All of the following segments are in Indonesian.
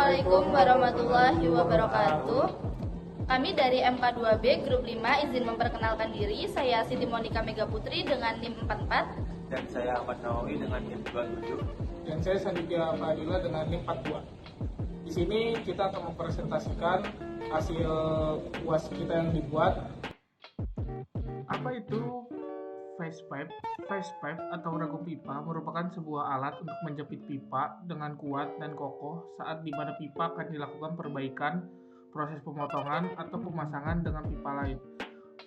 Assalamualaikum warahmatullahi wabarakatuh. Kami dari MK2B Grup 5 izin memperkenalkan diri. Saya Siti Monika Mega Putri dengan NIM 44. Dan saya Ahmad Nawawi dengan NIM 27. Dan saya Sandika Fadila dengan NIM 42. Di sini kita akan mempresentasikan hasil UAS kita yang dibuat. Apa itu face pipe? Face pipe atau ragum pipa merupakan sebuah alat untuk menjepit pipa dengan kuat dan kokoh saat di mana pipa akan dilakukan perbaikan, proses pemotongan atau pemasangan dengan pipa lain.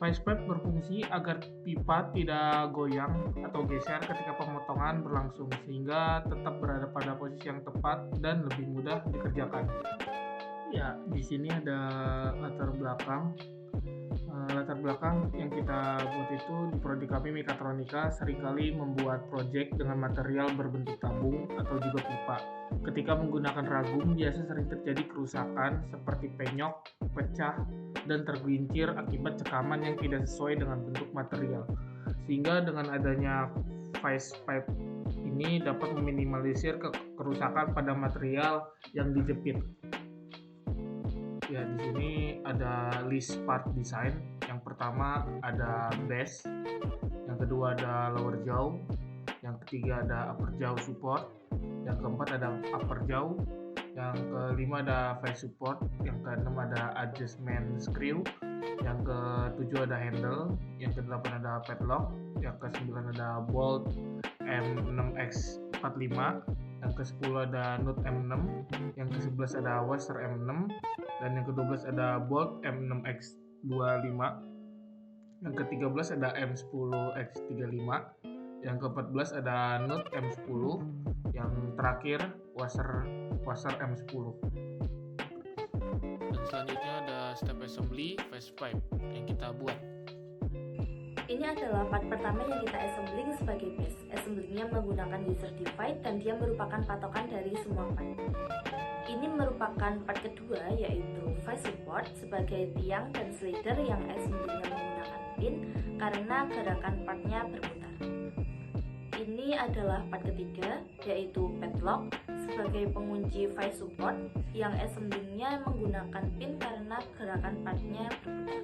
Face pipe berfungsi agar pipa tidak goyang atau geser ketika pemotongan berlangsung sehingga tetap berada pada posisi yang tepat dan lebih mudah dikerjakan. Ya, di sini ada latar belakang. Latar belakang yang kita buat itu di prodi kami Mekatronika seringkali membuat proyek dengan material berbentuk tabung atau juga pipa. Ketika menggunakan ragum biasa sering terjadi kerusakan seperti penyok, pecah, dan tergelincir akibat cekaman yang tidak sesuai dengan bentuk material. Sehingga dengan adanya face pipe ini dapat meminimalisir kerusakan pada material yang dijepit. Ya, di sini ada list part design. Yang pertama ada base, yang kedua ada lower jaw, yang ketiga ada upper jaw support, yang keempat ada upper jaw, yang kelima ada face support, yang keenam ada adjustment screw, yang ketujuh ada handle, yang kedelapan ada padlock, yang kesembilan ada bolt M6X45, yang ke-10 ada nut M6, yang ke-11 ada washer M6, dan yang ke-12 ada bolt M6X25, yang ke-13 ada M10X35, yang ke-14 ada nut M10, yang terakhir washer M10. Dan selanjutnya ada step assembly face pipe yang kita buat. Ini adalah part pertama yang kita assembling sebagai base. Assemblingnya menggunakan user divide dan dia merupakan patokan dari semua part. Ini merupakan part kedua yaitu face support sebagai tiang dan slider yang assemblingnya menggunakan pin karena gerakan partnya berputar. Ini adalah part ketiga yaitu padlock sebagai pengunci face support yang assemblingnya menggunakan pin karena gerakan partnya berputar.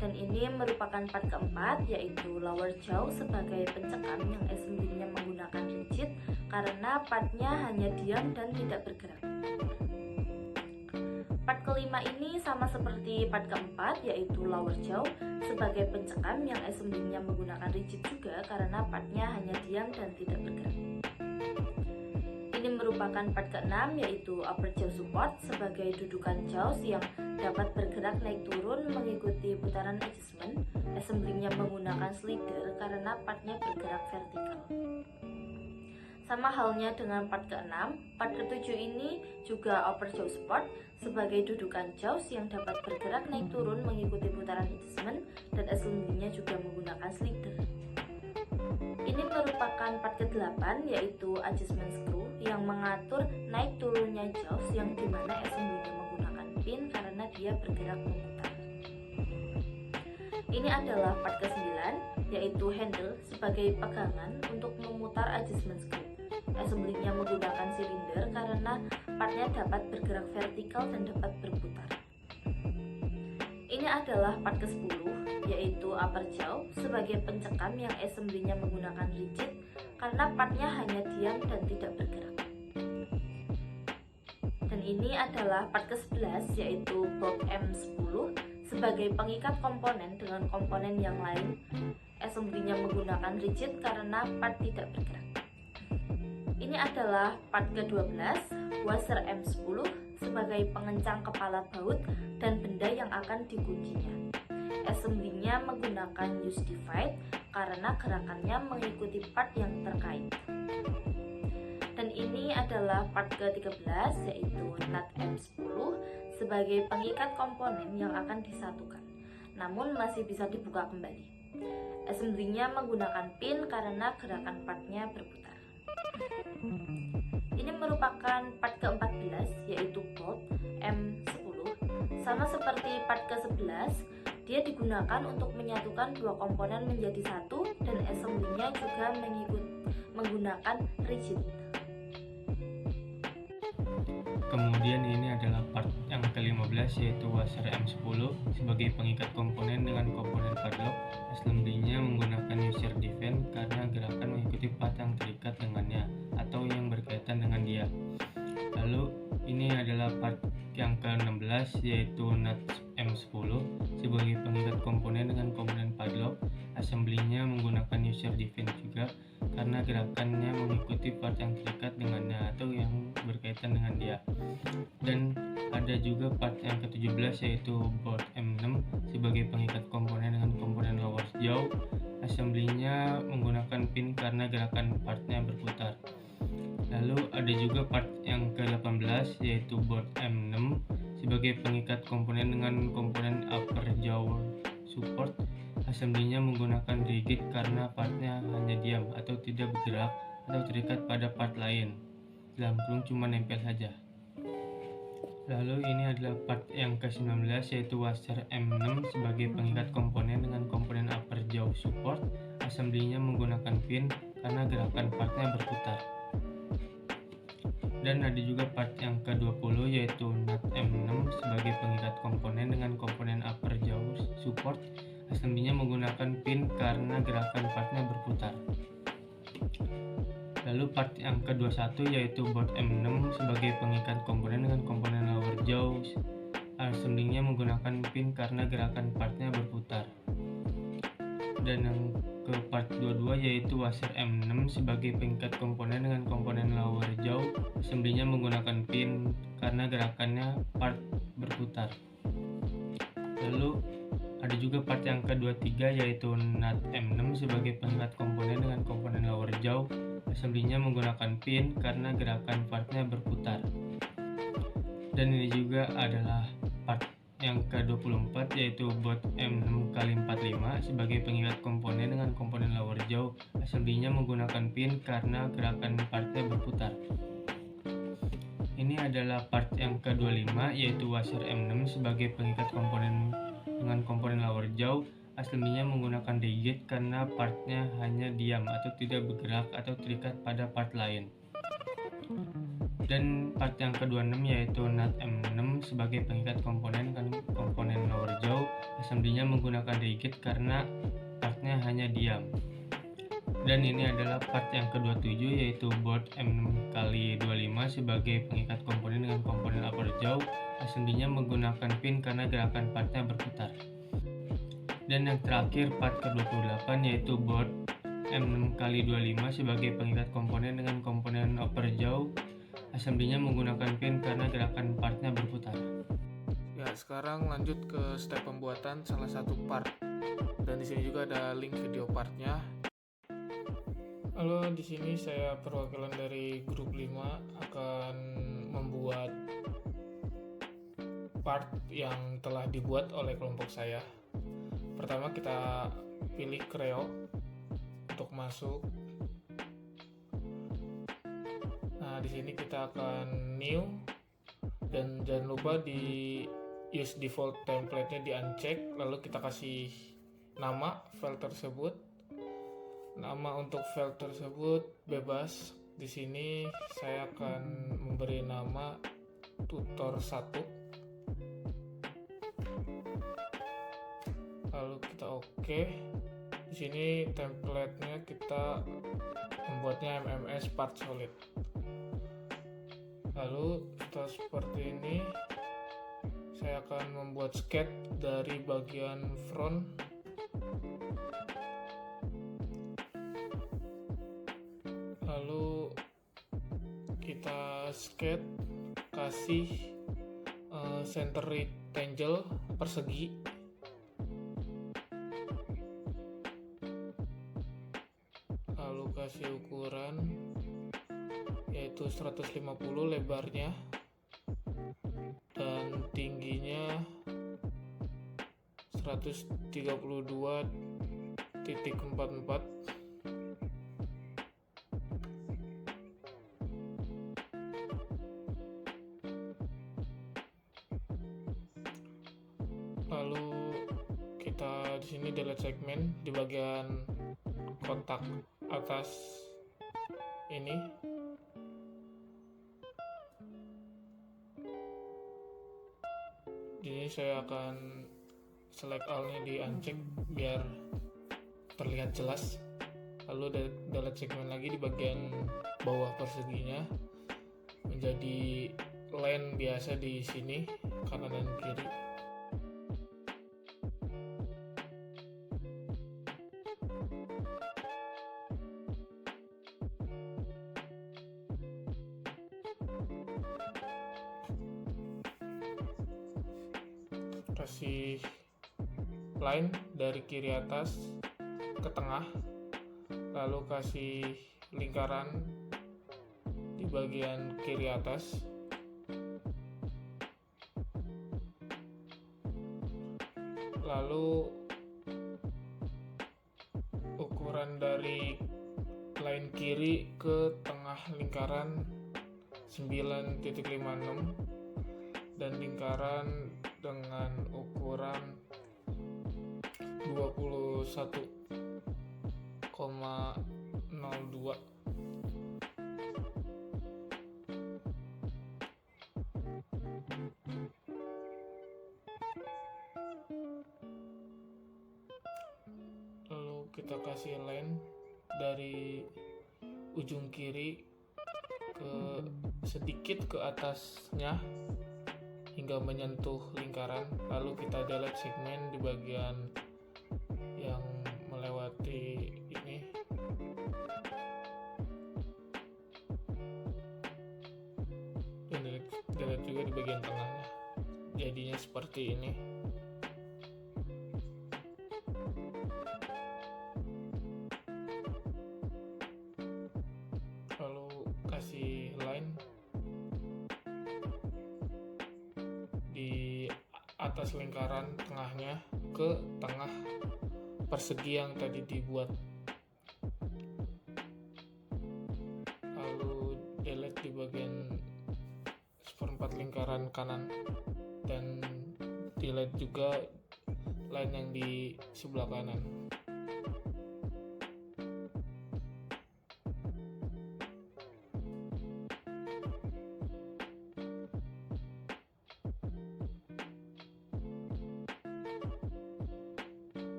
Dan ini merupakan part keempat yaitu lower jaw sebagai pencekam yang assemblingnya menggunakan rigid karena partnya hanya diam dan tidak bergerak. Part kelima ini sama seperti part keempat yaitu lower jaw sebagai pencekam yang assemblingnya menggunakan rigid juga karena partnya hanya diam dan tidak bergerak. Ini merupakan part ke-6 yaitu upper jaw support sebagai dudukan jaws yang dapat bergerak naik turun mengikuti putaran adjustment. Assemblingnya menggunakan slider karena partnya bergerak vertikal. Sama halnya dengan part ke-6, part ke-7 ini juga upper jaw support sebagai dudukan jaws yang dapat bergerak naik turun mengikuti putaran adjustment dan assemblingnya juga menggunakan slider. Ini merupakan part ke-8 yaitu adjustment screw yang mengatur naik turunnya jaws yang dimana assemblingnya menggunakan pin karena dia bergerak memutar. Ini adalah part ke-9 yaitu handle sebagai pegangan untuk memutar adjustment screw. Assemblingnya menggunakan silinder karena partnya dapat bergerak vertikal dan dapat berputar. Ini adalah part ke-10 yaitu upper jaw sebagai pencekam yang assemblingnya menggunakan rigid karena partnya hanya diam dan tidak bergerak. Dan ini adalah part ke-11 yaitu bolt M10 sebagai pengikat komponen dengan komponen yang lain. Assemblingnya menggunakan rigid karena part tidak bergerak. Ini adalah part ke-12 washer M10 sebagai pengencang kepala baut dan benda yang akan dikuncinya. Assemblingnya menggunakan use divide karena gerakannya mengikuti part yang terkait. Dan ini adalah part ke-13 yaitu nut M10 sebagai pengikat komponen yang akan disatukan, namun masih bisa dibuka kembali. Assemblingnya menggunakan pin karena gerakan partnya berputar. Ini merupakan part ke-14 yaitu bolt M10. Sama seperti part ke-11, dia digunakan untuk menyatukan dua komponen menjadi satu dan assemblingnya juga menggunakan rigid. Kemudian ini adalah part yang ke-15 yaitu washer M10 sebagai pengikat komponen dengan komponen padlock. Assembly-nya menggunakan user define karena gerakan mengikuti part yang terikat dengannya atau yang berkaitan dengan dia. Lalu ini adalah part yang ke-16 yaitu nut M10 sebagai pengikat komponen dengan komponen padlock. Assembly-nya menggunakan user define juga karena gerakannya mengikuti part yang terikat dengannya atau yang berkaitan dengan dia. Dan ada juga part yang ke-17 yaitu board M6 sebagai pengikat komponen dengan komponen lower jaw. Assembly-nya menggunakan pin karena gerakan partnya berputar. Lalu ada juga part yang ke-18 yaitu board M6 sebagai pengikat komponen dengan komponen upper jaw support. Assembly-nya menggunakan rigid karena partnya hanya diam atau tidak bergerak atau terikat pada part lain. Dalam kurung cuma nempel saja. Lalu ini adalah part yang ke-19 yaitu washer M6 sebagai pengikat komponen dengan komponen upper jaw support. Assembly-nya menggunakan pin karena gerakan partnya berputar. Dan ada juga part yang ke-20 yaitu nut M6 sebagai pengikat komponen dengan komponen upper jaw support. Assembly-nya menggunakan pin karena gerakan partnya berputar. Lalu part yang ke-21 yaitu board M6 sebagai pengikat komponen dengan komponen lower jaw. Assembly-nya menggunakan pin karena gerakan partnya berputar. Dan yang ke part 22 yaitu washer M6 sebagai pengikat komponen dengan komponen lower jaw. Assembly-nya menggunakan pin karena gerakannya part berputar. Lalu ada juga part yang ke-23 yaitu nut M6 sebagai pengikat komponen dengan komponen lower jaw. Assembly-nya menggunakan pin karena gerakan partnya berputar. Dan ini juga adalah part yang ke-24 yaitu board M6x45 sebagai pengikat komponen dengan komponen lower jaw. Assembly-nya menggunakan pin karena gerakan partnya berputar. Ini adalah part yang ke-25 yaitu washer M6 sebagai pengikat komponen dengan komponen lower jaw. Assembly-nya menggunakan rigid karena partnya hanya diam atau tidak bergerak atau terikat pada part lain. Dan part yang ke-26 yaitu nut M6 sebagai pengikat komponen dengan komponen lower jaw. Assembly-nya menggunakan rigid karena partnya hanya diam. Dan ini adalah part yang ke-27 yaitu board M6x25 sebagai pengikat komponen dengan komponen upper jaw. Assembly-nya menggunakan pin karena gerakan partnya berputar. Dan yang terakhir part ke-28 yaitu board M6x25 sebagai pengikat komponen dengan komponen upper jaw. Assembly-nya menggunakan pin karena gerakan partnya berputar. Ya, sekarang lanjut ke step pembuatan salah satu part. Dan di sini juga ada link video partnya. Halo, di sini saya perwakilan dari grup 5 akan membuat part yang telah dibuat oleh kelompok saya. Pertama kita pilih Creo untuk masuk. Nah, di sini kita akan new dan jangan lupa di use default template-nya di uncheck, lalu kita kasih nama file tersebut. Nama untuk file tersebut bebas. Di sini saya akan memberi nama tutor1. Lalu kita oke. Di sini template-nya kita membuatnya MMS part solid. Lalu setelah seperti ini saya akan membuat sketch dari bagian front. Lalu kita sketch kasih center rectangle persegi. Lalu kasih ukuran yaitu 150 lebarnya dan tingginya 132.44. Lalu kita di sini delete segmen di bagian kotak atas ini. Jadi saya akan select all-nya di uncheck biar terlihat jelas. Lalu delete segmen lagi di bagian bawah perseginya menjadi line biasa di sini kanan dan kiri. Kasih line dari kiri atas ke tengah, lalu kasih lingkaran di bagian kiri atas, lalu ukuran dari line kiri ke tengah lingkaran 9.56 dan lingkaran dengan ukuran 21,02. Lalu kita kasih line dari ujung kiri ke sedikit ke atasnya hingga menyentuh lingkaran, lalu kita delete segmen di bagian yang melewati ini. Dan delete juga di bagian tengahnya. Jadinya seperti ini. Lalu kasih line di atas lingkaran tengahnya ke tengah persegi yang tadi dibuat, lalu delete di bagian seperempat lingkaran kanan dan delete juga line yang di sebelah kanan.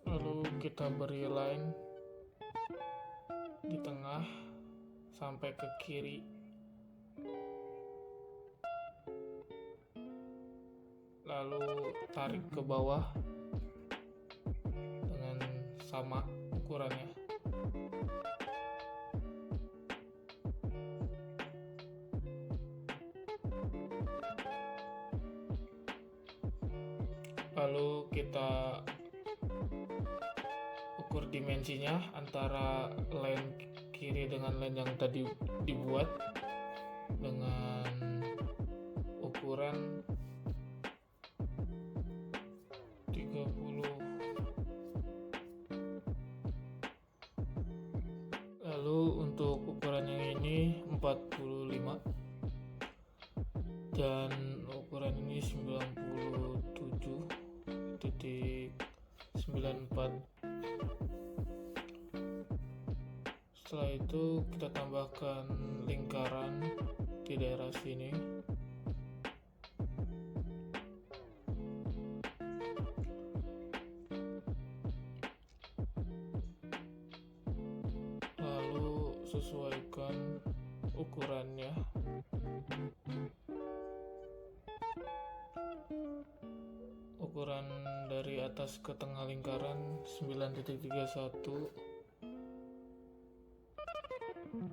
Lalu kita beri line di tengah sampai ke kiri, lalu tarik ke bawah dengan sama ukurannya. Lalu kita ukur dimensinya antara line kiri dengan line yang tadi dibuat dengan ukuran 30. Lalu untuk ukuran yang ini 45 dan ukuran ini 97.94. Setelah itu kita tambahkan lingkaran di daerah sini. Lalu sesuaikan ukurannya. Ukuran dari atas ke tengah lingkaran 9.31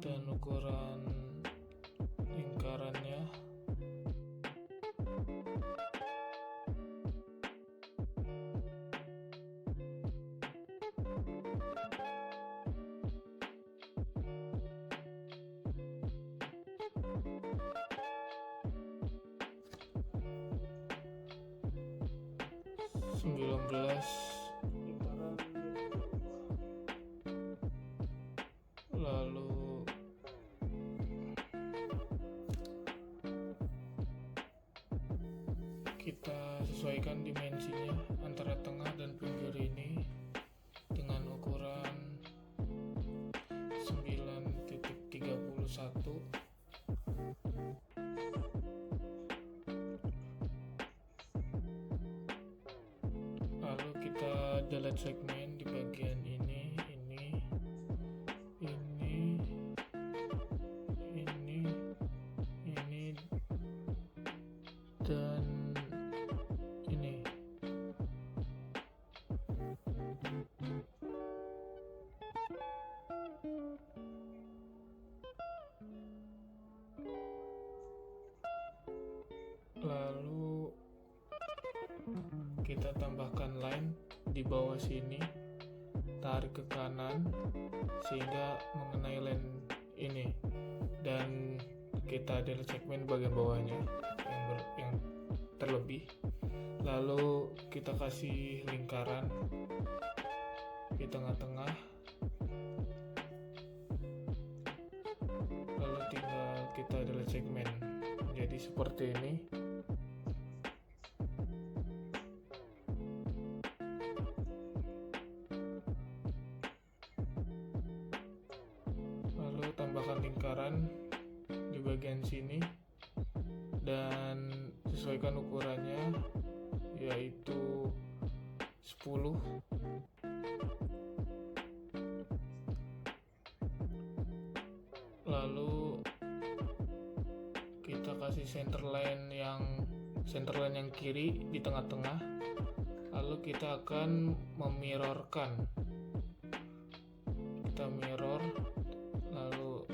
dan ukuran lingkarannya 19. Lalu kita sesuaikan dimensinya antara tengah dan pinggir ini dengan ukuran 9.31. delete segmen di bagian ini, dan ini. Lalu kita tambahkan line di bawah sini, tarik ke kanan sehingga mengenai line ini, dan kita delete segmen bagian bawahnya yang terlebih. Lalu kita kasih lingkaran di tengah-tengah, lalu tinggal kita delete segmen. Jadi seperti ini. Lalu tambahkan lingkaran di bagian sini dan sesuaikan ukurannya, yaitu 10. Lalu kita kasih center line yang kiri di tengah-tengah. Lalu kita akan memirrorkan. Kita mirror, lalu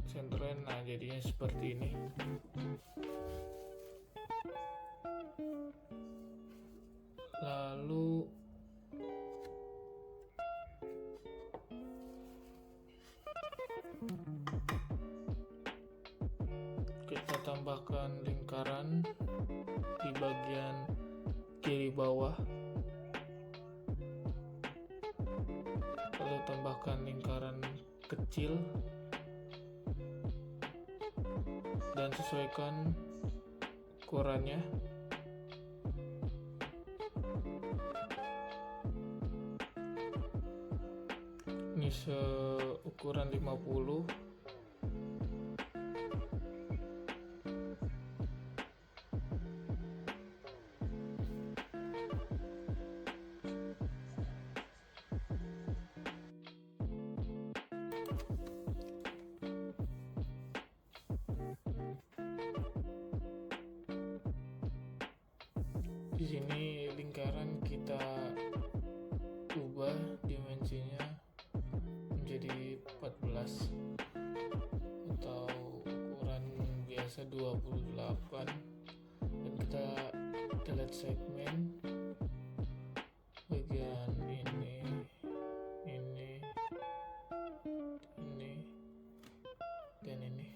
center line, nah jadinya seperti ini. Lalu kita tambahkan lingkaran di bagian kiri bawah, lalu tambahkan lingkaran kecil dan sesuaikan ukurannya. Ini seukuran 50. Di sini lingkaran kita ubah dimensinya menjadi 14 atau ukuran biasa 28, dan kita delete segmen bagian ini dan ini.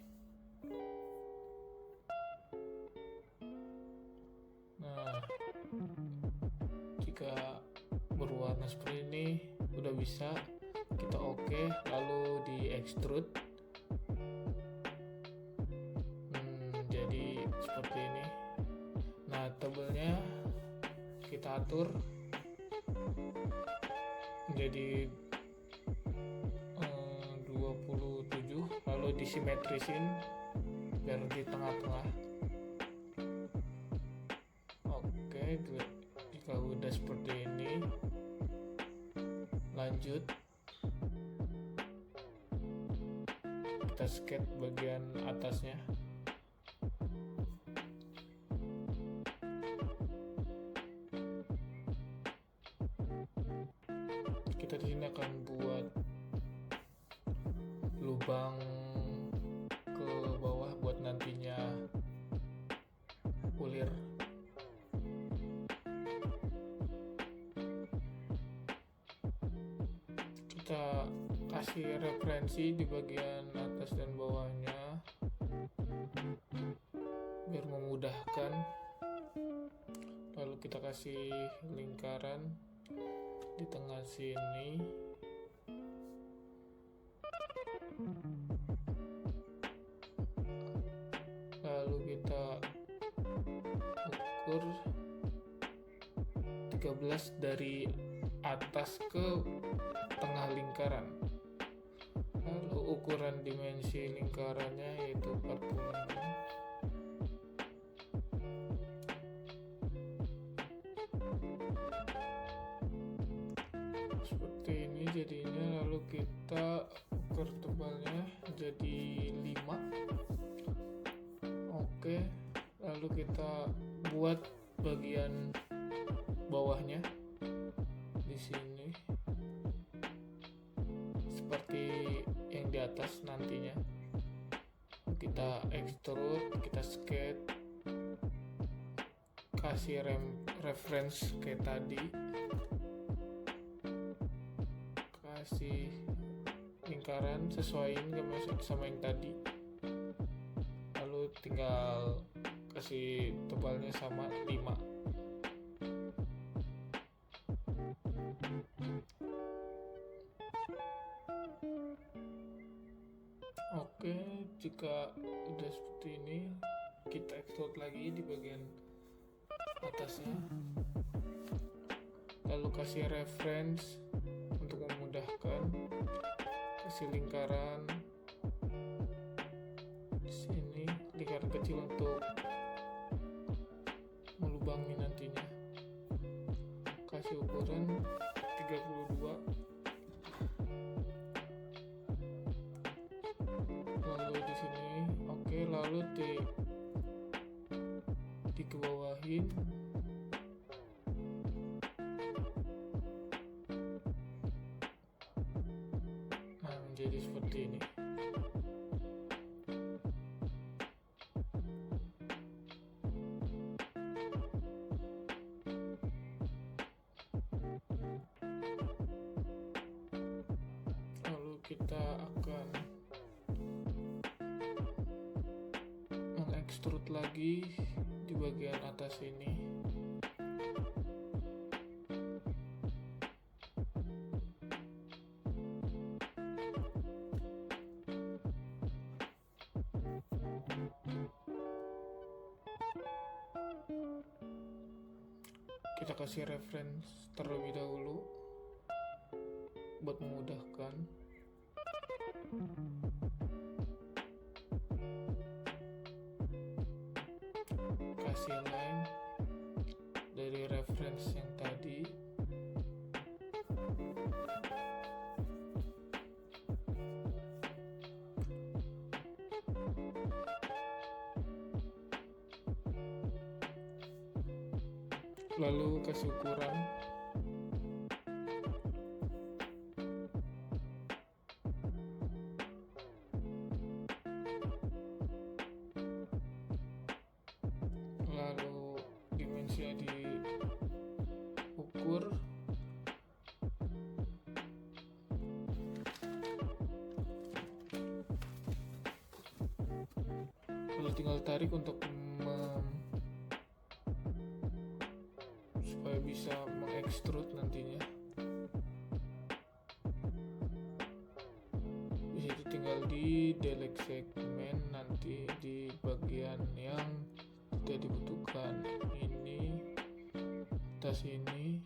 Nah, jika berwarna seperti ini udah bisa, kita oke, lalu di extrude. Jadi seperti ini. Nah, tebelnya kita atur menjadi 27, lalu disimetrisin biar di tengah-tengah. Oke, jika udah seperti ini, lanjut kita skate bagian atasnya. Kita di sini akan buat lubang ke bawah buat nantinya ulir. Kita kasih referensi di bagian atas dan bawahnya biar memudahkan. Lalu kita kasih lingkaran di tengah sini. Lalu kita ukur 13 dari atas ke tengah lingkaran. Lalu ukuran dimensi lingkarannya yaitu 46. jadinya, lalu kita ukur tebalnya jadi 5. Oke, lalu kita buat bagian bawahnya di sini seperti yang di atas nantinya. Kita extrude, kita sketch, kasih reference kayak tadi, kasih lingkaran sesuaiin sama yang tadi, lalu tinggal kasih tebalnya sama 5. Oke, jika udah seperti ini, kita extrude lagi di bagian atasnya, lalu kasih reference untuk memudahkan, kasih lingkaran di sini, lingkaran kecil untuk melubangi nantinya, kasih ukuran 32. Lalu di sini, oke, lalu dikebawahin, nah menjadi seperti ini. Lalu kita akan mengekstrut lagi di bagian atas ini. Kita kasih reference terlebih dahulu buat memudahkan. Kasih line dari reference yang tadi, lalu kasih ukuran. Lalu dimensinya diukur. Lalu tinggal tarik untuk supaya bisa mengekstrut nantinya. Di situ tinggal di delete segmen nanti di bagian yang tidak dibutuhkan. Ini atas ini,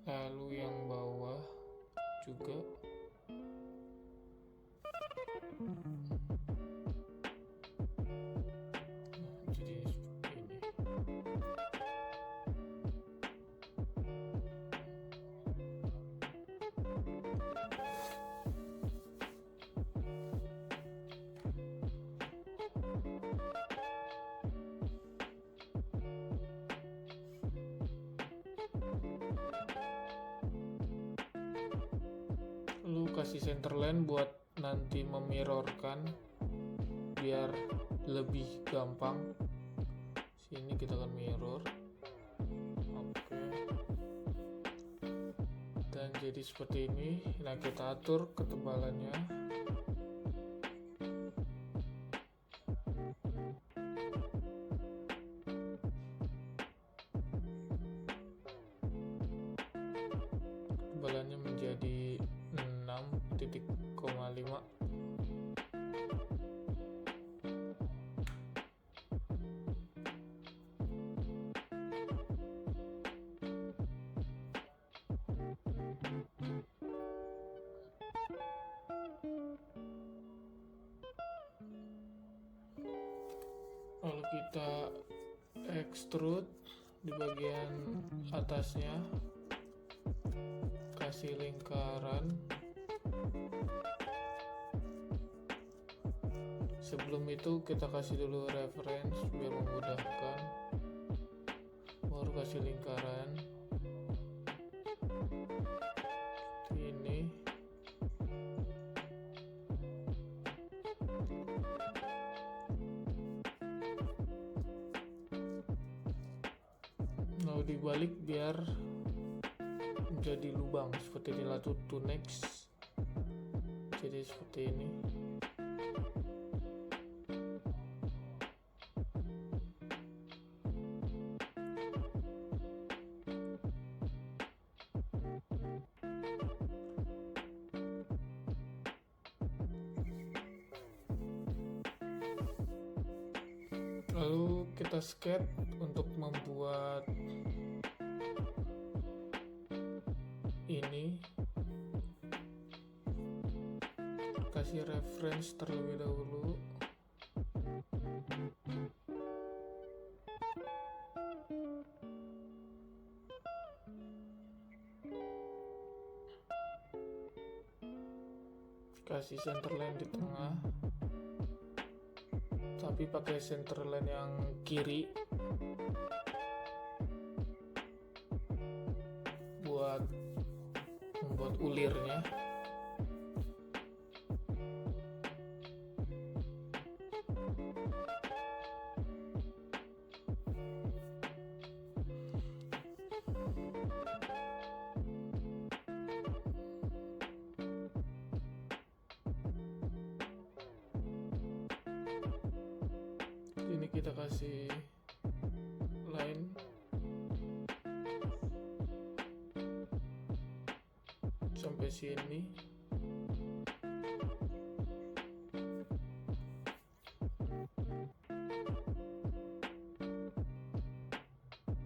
lalu yang bawah juga. Jadi seperti ini. Lalu kasih centerline buat nanti memirrorkan biar lebih gampang. Sini kita akan mirror. Oke. Dan jadi seperti ini. Nah, kita atur ketebalannya. Ketebalannya menjadi 6,5. extrude di bagian atasnya, kasih lingkaran. Sebelum itu kita kasih dulu reference biar memudahkan, baru kasih lingkaran ini. Lalu dibalik biar menjadi lubang seperti ini, lalu to next, jadi seperti ini. Lalu kita sketch untuk membuat ini, kasih reference terlebih dahulu. Kasih centerline di tengah, tapi pakai centerline yang kiri buat membuat ulirnya. Ini kita kasih line sampai sini.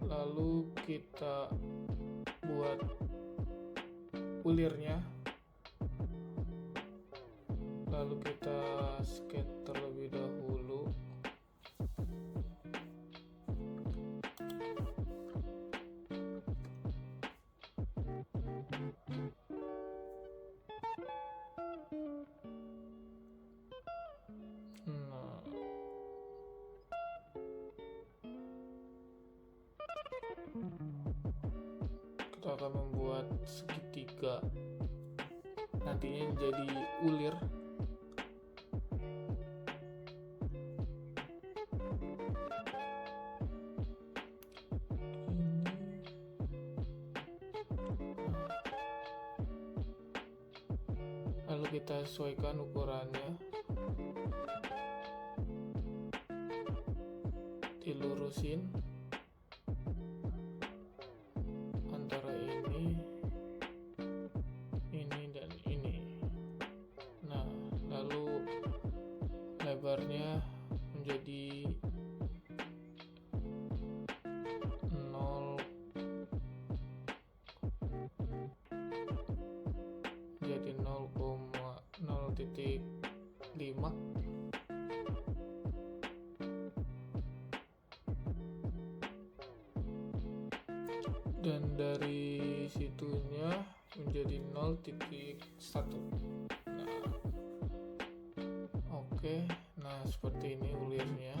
Lalu kita buat ulirnya. Lalu kita sketch terlebih dahulu. Kita akan membuat segitiga, nantinya jadi ulir. Lalu kita sesuaikan ukurannya, dilurusin antara ini dan ini. Nah, lalu lebarnya menjadi 0, jadi 0,0.5. Dan dari situnya menjadi 0.1. Nah, oke. Nah, seperti ini ulirnya.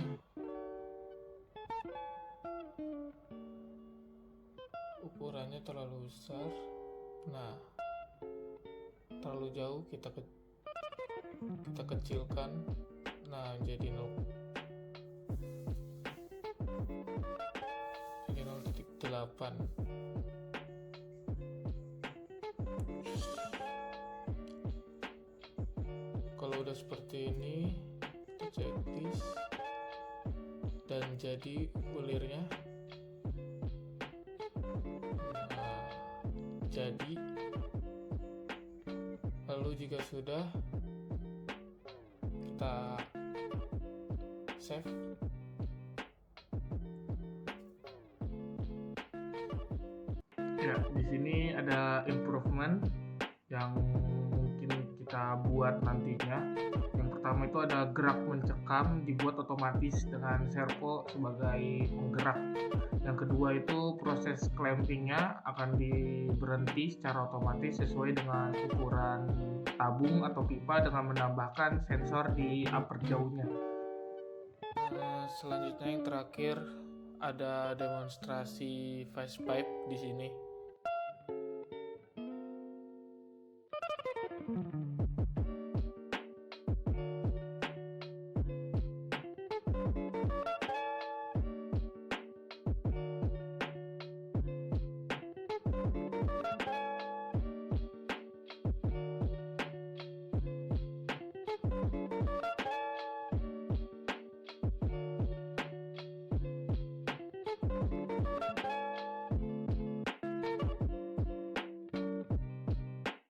Ukurannya terlalu besar. Nah, terlalu jauh kita kecilkan. Nah, jadi 0.8. Kalau udah seperti ini, kita cetis dan jadi ulirnya. Nah, jadi lalu jika sudah, kita save. Ya, di sini ada improvement yang mungkin kita buat nantinya. Yang pertama itu ada gerak mencekam dibuat otomatis dengan servo sebagai penggerak. Yang kedua itu proses clampingnya akan diberhenti secara otomatis sesuai dengan ukuran tabung atau pipa dengan menambahkan sensor di upper jauhnya. Selanjutnya yang terakhir ada demonstrasi fast pipe di sini.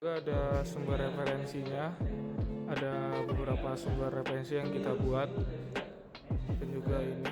Juga ada sumber referensinya, ada beberapa sumber referensi yang kita buat dan juga ini.